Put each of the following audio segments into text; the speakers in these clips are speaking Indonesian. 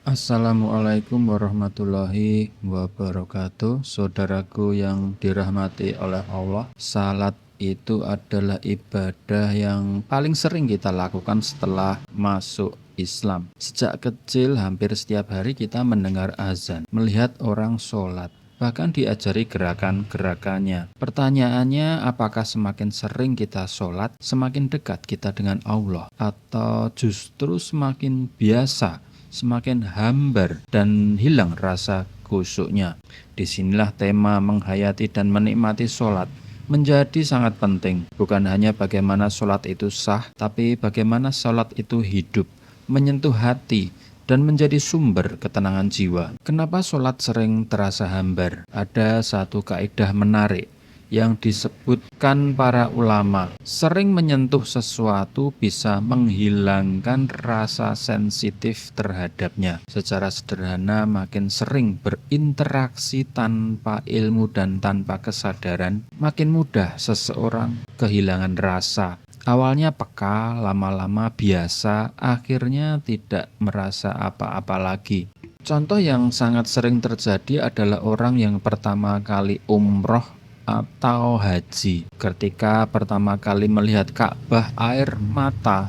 Assalamualaikum warahmatullahi wabarakatuh. Saudaraku yang dirahmati oleh Allah, salat itu adalah ibadah yang paling sering kita lakukan setelah masuk Islam. Sejak kecil hampir setiap hari kita mendengar azan, melihat orang sholat, bahkan diajari gerakan-gerakannya. Pertanyaannya, apakah semakin sering kita sholat, semakin dekat kita dengan Allah, atau justru semakin biasa, semakin hambar dan hilang rasa khusyuknya? Disinilah tema menghayati dan menikmati sholat menjadi sangat penting. Bukan hanya bagaimana sholat itu sah, tapi bagaimana sholat itu hidup, menyentuh hati, dan menjadi sumber ketenangan jiwa. Kenapa sholat sering terasa hambar? Ada satu kaidah menarik yang disebutkan para ulama. Sering menyentuh sesuatu bisa menghilangkan rasa sensitif terhadapnya. Secara sederhana, makin sering berinteraksi tanpa ilmu dan tanpa kesadaran, makin mudah seseorang kehilangan rasa. Awalnya peka, lama-lama biasa, akhirnya tidak merasa apa-apa lagi. Contoh yang sangat sering terjadi adalah orang yang pertama kali umroh atau haji. Ketika pertama kali melihat Ka'bah, air mata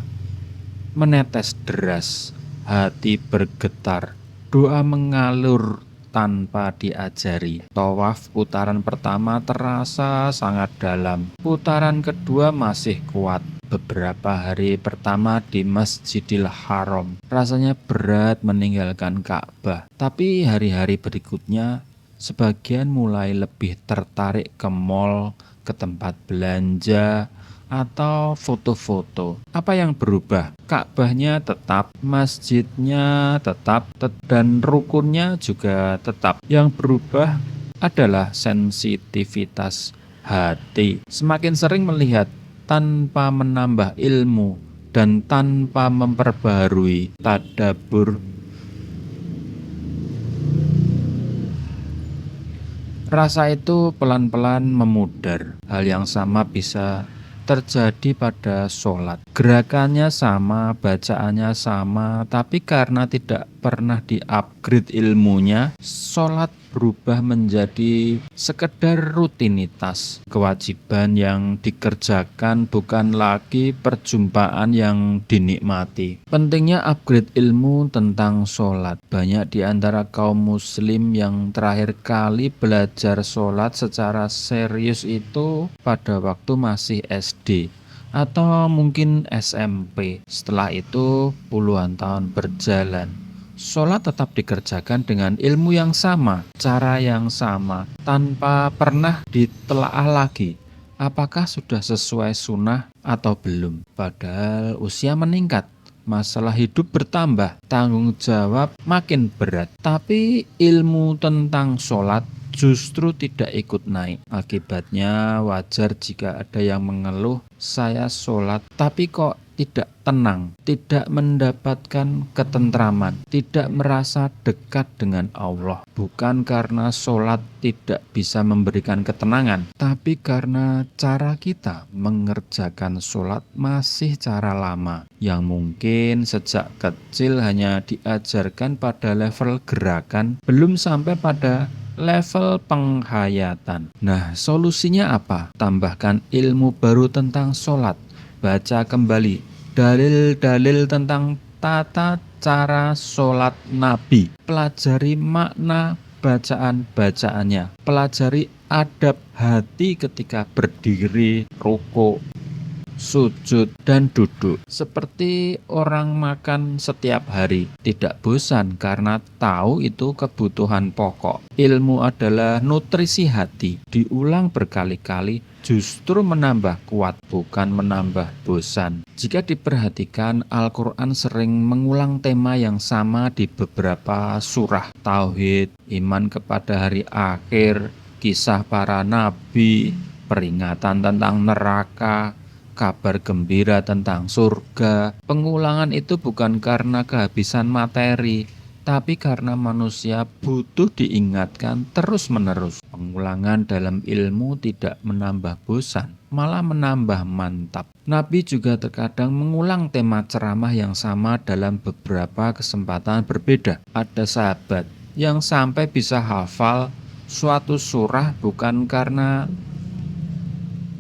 menetes deras, hati bergetar, doa mengalur tanpa diajari. Tawaf putaran pertama terasa sangat dalam, putaran kedua masih kuat. Beberapa hari pertama di Masjidil Haram, rasanya berat meninggalkan Ka'bah. Tapi hari-hari berikutnya, sebagian mulai lebih tertarik ke mal, ke tempat belanja, atau foto-foto. Apa yang berubah? Ka'bahnya tetap, masjidnya tetap, dan rukunnya juga tetap. Yang berubah adalah sensitivitas hati. Semakin sering melihat tanpa menambah ilmu dan tanpa memperbarui tadabbur, rasa itu pelan-pelan memudar. Hal yang sama bisa terjadi pada sholat. Gerakannya sama, bacaannya sama, tapi karena tidak pernah di-upgrade ilmunya, sholat berubah menjadi sekedar rutinitas. Kewajiban yang dikerjakan, bukan lagi perjumpaan yang dinikmati. Pentingnya upgrade ilmu tentang sholat. Banyak di antara kaum muslim yang terakhir kali belajar sholat secara serius itu pada waktu masih SD atau mungkin SMP. Setelah itu puluhan tahun berjalan, sholat tetap dikerjakan dengan ilmu yang sama, cara yang sama, tanpa pernah ditelaah lagi apakah sudah sesuai sunnah atau belum. Padahal usia meningkat, masalah hidup bertambah, tanggung jawab makin berat, tapi ilmu tentang sholat justru tidak ikut naik. Akibatnya wajar jika ada yang mengeluh, saya sholat tapi kok tidak tenang, tidak mendapatkan ketentraman, tidak merasa dekat dengan Allah. Bukan karena sholat tidak bisa memberikan ketenangan, tapi karena cara kita mengerjakan sholat masih cara lama, yang mungkin sejak kecil hanya diajarkan pada level gerakan, belum sampai pada level penghayatan. Nah, solusinya apa? Tambahkan ilmu baru tentang sholat. Baca kembali dalil-dalil tentang tata cara sholat Nabi. Pelajari makna bacaan-bacaannya. Pelajari adab hati ketika berdiri, rukuk, sujud, dan duduk. Seperti orang makan setiap hari, tidak bosan karena tahu itu kebutuhan pokok. Ilmu adalah nutrisi hati, diulang berkali-kali justru menambah kuat, bukan menambah bosan. Jika diperhatikan, Al-Quran sering mengulang tema yang sama di beberapa surah. Tauhid, iman kepada hari akhir, kisah para nabi, peringatan tentang neraka, kabar gembira tentang surga. Pengulangan itu bukan karena kehabisan materi, tapi karena manusia butuh diingatkan terus-menerus. Pengulangan dalam ilmu tidak menambah bosan, malah menambah mantap. Nabi juga terkadang mengulang tema ceramah yang sama dalam beberapa kesempatan berbeda. Ada sahabat yang sampai bisa hafal suatu surah bukan karena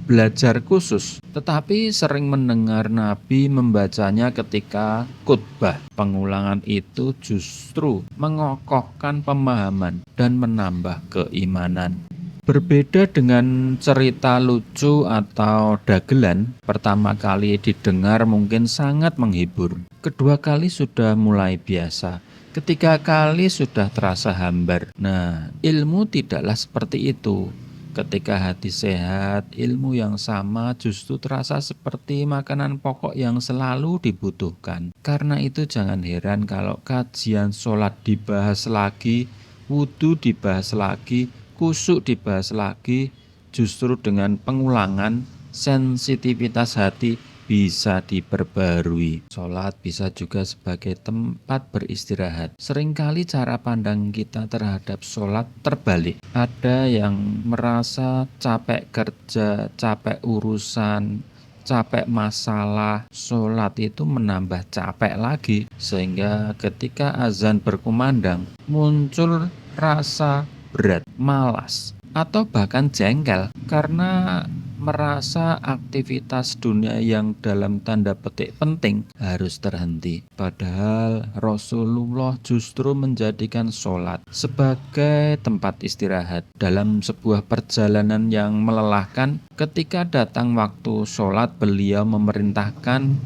belajar khusus, tetapi sering mendengar Nabi membacanya ketika khutbah. Pengulangan itu justru mengokohkan pemahaman dan menambah keimanan. Berbeda dengan cerita lucu atau dagelan, pertama kali didengar mungkin sangat menghibur. Kedua kali sudah mulai biasa. Ketiga kali sudah terasa hambar. Nah, ilmu tidaklah seperti itu. Ketika hati sehat, ilmu yang sama justru terasa seperti makanan pokok yang selalu dibutuhkan. Karena itu jangan heran kalau kajian sholat dibahas lagi, wudhu dibahas lagi, khusyuk dibahas lagi. Justru dengan pengulangan, sensitivitas hati bisa diperbarui. Sholat bisa juga sebagai tempat beristirahat. Seringkali cara pandang kita terhadap sholat terbalik. Ada yang merasa capek kerja, capek urusan, capek masalah. Sholat itu menambah capek lagi. Sehingga ketika azan berkumandang, muncul rasa berat, malas, atau bahkan jengkel karena merasa aktivitas dunia yang dalam tanda petik penting harus terhenti. Padahal Rasulullah justru menjadikan sholat sebagai tempat istirahat. Dalam sebuah perjalanan yang melelahkan, ketika datang waktu sholat, beliau memerintahkan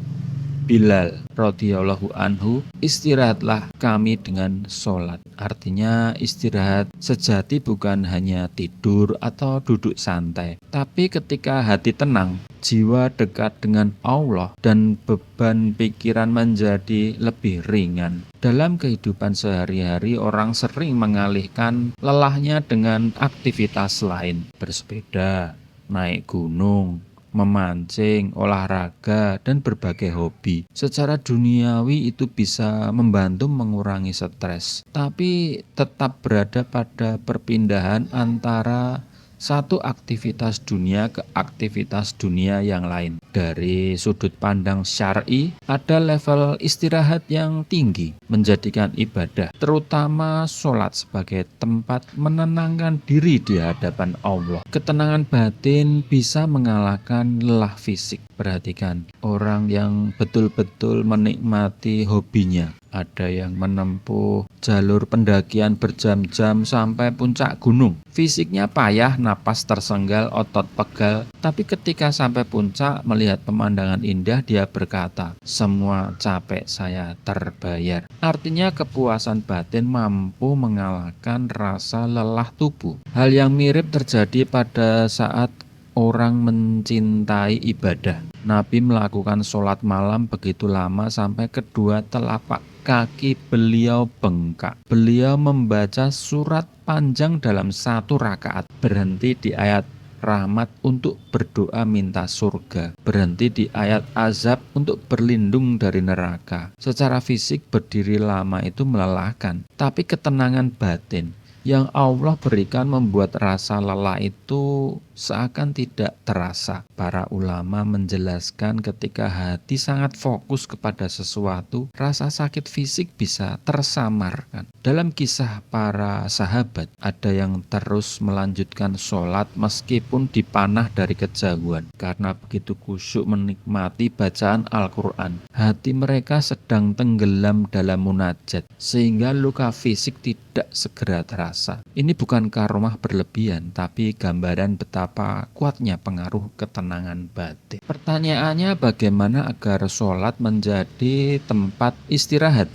Bilal radhiyallahu anhu, istirahatlah kami dengan sholat. Artinya istirahat sejati bukan hanya tidur atau duduk santai, tapi ketika hati tenang, jiwa dekat dengan Allah, dan beban pikiran menjadi lebih ringan. Dalam kehidupan sehari-hari, orang sering mengalihkan lelahnya dengan aktivitas lain, bersepeda, naik gunung, memancing, olahraga, dan berbagai hobi. Secara duniawi itu bisa membantu mengurangi stres, tapi tetap berada pada perpindahan antara satu aktivitas dunia ke aktivitas dunia yang lain. Dari sudut pandang syar'i, ada level istirahat yang tinggi, menjadikan ibadah, terutama sholat, sebagai tempat menenangkan diri di hadapan Allah. Ketenangan batin bisa mengalahkan lelah fisik. Perhatikan, orang yang betul-betul menikmati hobinya. Ada yang menempuh jalur pendakian berjam-jam sampai puncak gunung. Fisiknya payah, napas tersenggal, otot pegal. Tapi ketika sampai puncak melihat pemandangan indah, dia berkata, "Semua capek saya terbayar." Artinya kepuasan batin mampu mengalahkan rasa lelah tubuh. Hal yang mirip terjadi pada saat orang mencintai ibadah. Nabi melakukan sholat malam begitu lama sampai kedua telapak kaki beliau bengkak. Beliau membaca surat panjang dalam satu rakaat, berhenti di ayat rahmat untuk berdoa minta surga, berhenti di ayat azab untuk berlindung dari neraka. Secara fisik berdiri lama itu melelahkan, tapi ketenangan batin yang Allah berikan membuat rasa lelah itu seakan tidak terasa. Para ulama menjelaskan ketika hati sangat fokus kepada sesuatu, rasa sakit fisik bisa tersamarkan. Dalam kisah para sahabat, ada yang terus melanjutkan sholat meskipun dipanah dari kejauhan. Karena begitu khusyuk menikmati bacaan Al-Quran, hati mereka sedang tenggelam dalam munajat, sehingga luka fisik tidak segera terasa. Ini bukan karomah berlebihan, tapi gambaran betapa kuatnya pengaruh ketenangan batin. Pertanyaannya, bagaimana agar sholat menjadi tempat istirahat?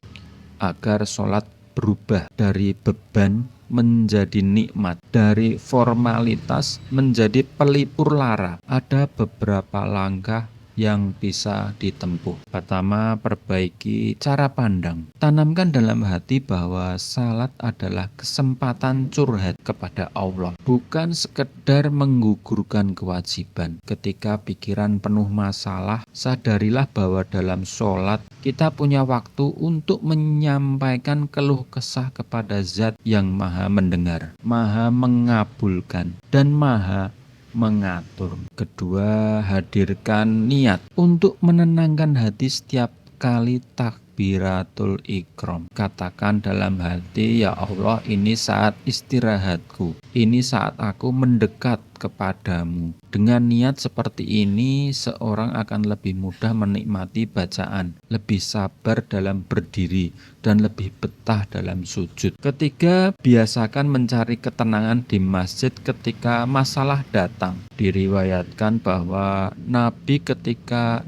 Agar sholat berubah dari beban menjadi nikmat, dari formalitas menjadi pelipur lara. Ada beberapa langkah yang bisa ditempuh. Pertama, perbaiki cara pandang. Tanamkan dalam hati bahwa salat adalah kesempatan curhat kepada Allah, bukan sekedar menggugurkan kewajiban. Ketika pikiran penuh masalah, sadarilah bahwa dalam sholat kita punya waktu untuk menyampaikan keluh kesah kepada Zat yang Maha mendengar, Maha mengabulkan, dan Maha mengatur. Kedua, hadirkan niat untuk menenangkan hati setiap kali takbiratul ikram. Katakan dalam hati, ya Allah, ini saat istirahatku, ini saat aku mendekat kepadamu. Dengan niat seperti ini, seorang akan lebih mudah menikmati bacaan, lebih sabar dalam berdiri, dan lebih betah dalam sujud. Ketiga, biasakan mencari ketenangan di masjid ketika masalah datang. Diriwayatkan bahwa Nabi ketika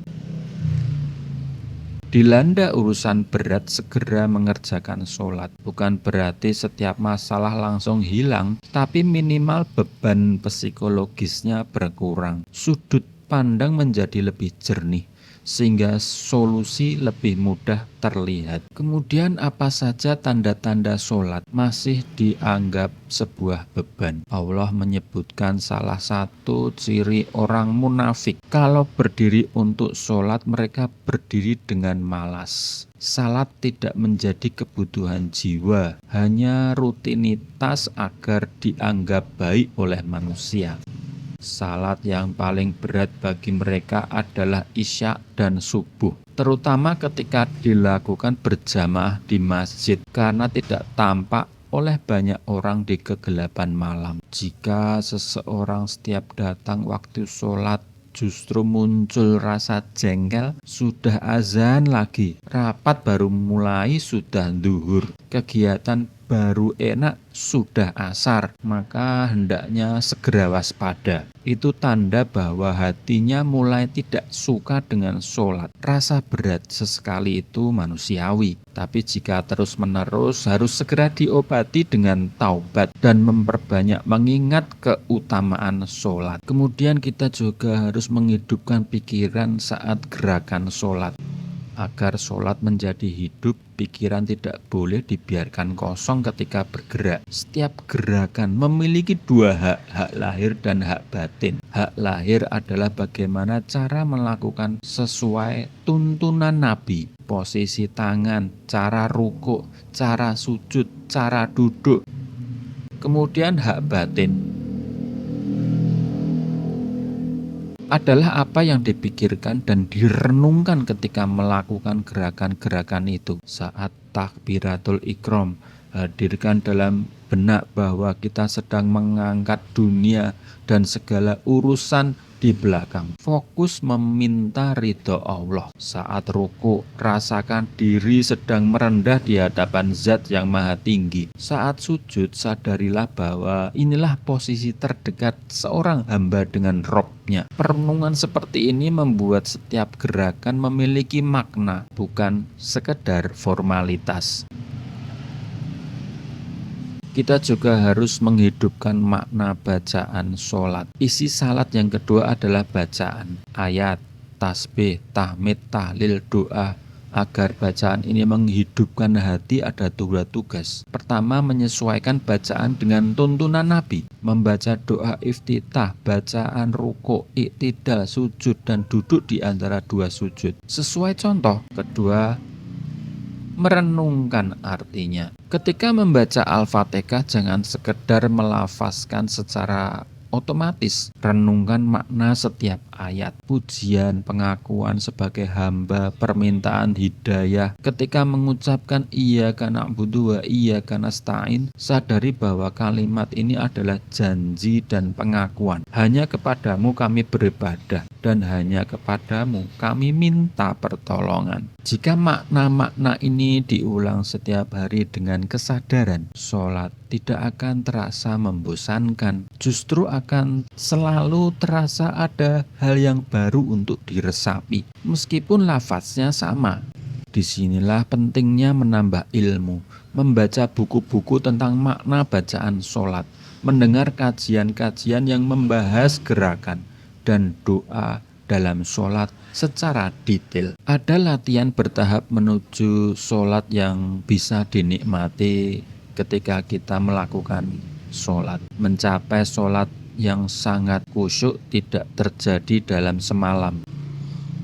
dilanda urusan berat segera mengerjakan sholat. Bukan berarti setiap masalah langsung hilang, tapi minimal beban psikologisnya berkurang. Sudut pandang menjadi lebih jernih, sehingga solusi lebih mudah terlihat. Kemudian apa saja tanda-tanda sholat masih dianggap sebuah beban? Allah menyebutkan salah satu ciri orang munafik. Kalau berdiri untuk sholat, mereka berdiri dengan malas. Salat tidak menjadi kebutuhan jiwa, hanya rutinitas agar dianggap baik oleh manusia. Salat yang paling berat bagi mereka adalah isya dan subuh, terutama ketika dilakukan berjamaah di masjid karena tidak tampak oleh banyak orang di kegelapan malam. Jika seseorang setiap datang waktu sholat justru muncul rasa jengkel, sudah azan lagi, rapat baru mulai sudah zuhur, kegiatan baru enak sudah asar, maka hendaknya segera waspada. Itu tanda bahwa hatinya mulai tidak suka dengan sholat. Rasa berat sesekali itu manusiawi, tapi jika terus-menerus harus segera diobati dengan taubat dan memperbanyak mengingat keutamaan sholat. Kemudian kita juga harus menghidupkan pikiran saat gerakan sholat. Agar sholat menjadi hidup, pikiran tidak boleh dibiarkan kosong ketika bergerak. Setiap gerakan memiliki dua hak, hak lahir dan hak batin. Hak lahir adalah bagaimana cara melakukan sesuai tuntunan Nabi. Posisi tangan, cara rukuk, cara sujud, cara duduk. Kemudian hak batin adalah apa yang dipikirkan dan direnungkan ketika melakukan gerakan-gerakan itu. Saat takbiratul ikram, hadirkan dalam benak bahwa kita sedang mengangkat dunia dan segala urusan di belakang. Fokus meminta ridho Allah. Saat ruku, rasakan diri sedang merendah di hadapan Zat yang Maha Tinggi. Saat sujud, sadarilah bahwa inilah posisi terdekat seorang hamba dengan Robnya. Perenungan seperti ini membuat setiap gerakan memiliki makna, bukan sekedar formalitas. Kita juga harus menghidupkan makna bacaan sholat. Isi salat yang kedua adalah bacaan, ayat, tasbih, tahmid, tahlil, doa. Agar bacaan ini menghidupkan hati ada dua tugas. Pertama, menyesuaikan bacaan dengan tuntunan Nabi. Membaca doa iftitah, bacaan rukuk, iktidal, sujud, dan duduk di antara dua sujud sesuai contoh. Kedua, merenungkan artinya. Ketika membaca Al-Fatihah, jangan sekedar melafazkan secara otomatis. Renungkan makna setiap ayat, pujian, pengakuan sebagai hamba, permintaan hidayah. Ketika mengucapkan iyyaka na'budu wa iyyaka nasta'in, sadari bahwa kalimat ini adalah janji dan pengakuan. Hanya kepadamu kami beribadah dan hanya kepadamu kami minta pertolongan. Jika makna-makna ini diulang setiap hari dengan kesadaran, sholat tidak akan terasa membosankan. Justru akan selalu terasa ada hal yang baru untuk diresapi, meskipun lafaznya sama. Disinilah pentingnya menambah ilmu, membaca buku-buku tentang makna bacaan sholat, mendengar kajian-kajian yang membahas gerakan dan doa dalam sholat secara detail. Ada latihan bertahap menuju sholat yang bisa dinikmati ketika kita melakukan sholat. Mencapai sholat yang sangat khusyuk tidak terjadi dalam semalam.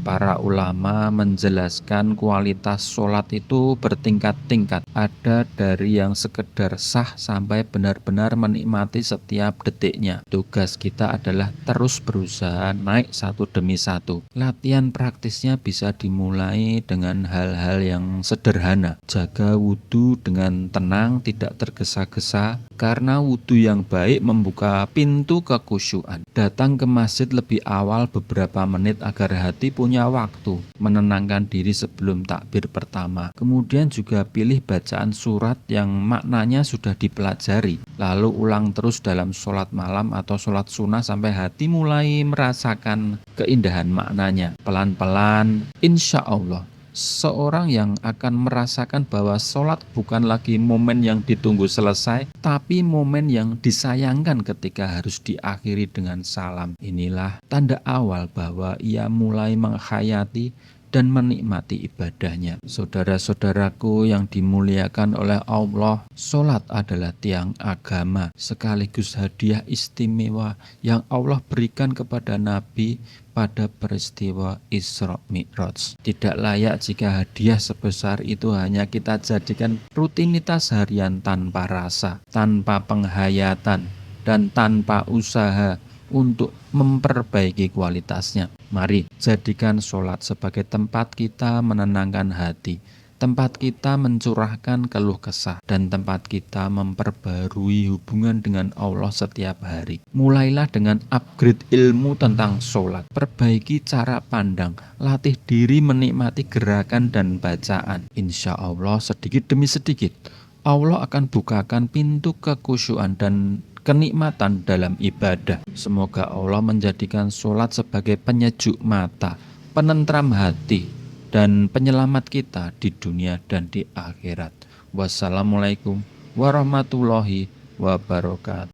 Para ulama menjelaskan kualitas sholat itu bertingkat-tingkat. Ada dari yang sekedar sah sampai benar-benar menikmati setiap detiknya. Tugas kita adalah terus berusaha naik satu demi satu. Latihan praktisnya bisa dimulai dengan hal-hal yang sederhana. Jaga wudhu dengan tenang, tidak tergesa-gesa, karena wudhu yang baik membuka pintu kekhusyuan. Datang ke masjid lebih awal beberapa menit agar hati punya waktu menenangkan diri sebelum takbir pertama. Kemudian juga pilih bacaan surat yang maknanya sudah dipelajari. Lalu ulang terus dalam sholat malam atau sholat sunnah sampai hati mulai merasakan keindahan maknanya. Pelan-pelan, insya Allah seorang yang akan merasakan bahwa sholat bukan lagi momen yang ditunggu selesai, tapi momen yang disayangkan ketika harus diakhiri dengan salam. Inilah tanda awal bahwa ia mulai menghayati dan menikmati ibadahnya. Saudara-saudaraku yang dimuliakan oleh Allah, sholat adalah tiang agama sekaligus hadiah istimewa yang Allah berikan kepada Nabi pada peristiwa Isra Mi'raj. Tidak layak jika hadiah sebesar itu hanya kita jadikan rutinitas harian tanpa rasa, tanpa penghayatan, dan tanpa usaha untuk memperbaiki kualitasnya. Mari jadikan sholat sebagai tempat kita menenangkan hati, tempat kita mencurahkan keluh kesah, dan tempat kita memperbarui hubungan dengan Allah setiap hari. Mulailah dengan upgrade ilmu tentang sholat, perbaiki cara pandang, latih diri menikmati gerakan dan bacaan. Insya Allah sedikit demi sedikit Allah akan bukakan pintu kekhusyuan dan kenikmatan dalam ibadah. Semoga Allah menjadikan sholat sebagai penyejuk mata, penentram hati, dan penyelamat kita di dunia dan di akhirat. Wassalamualaikum warahmatullahi wabarakatuh.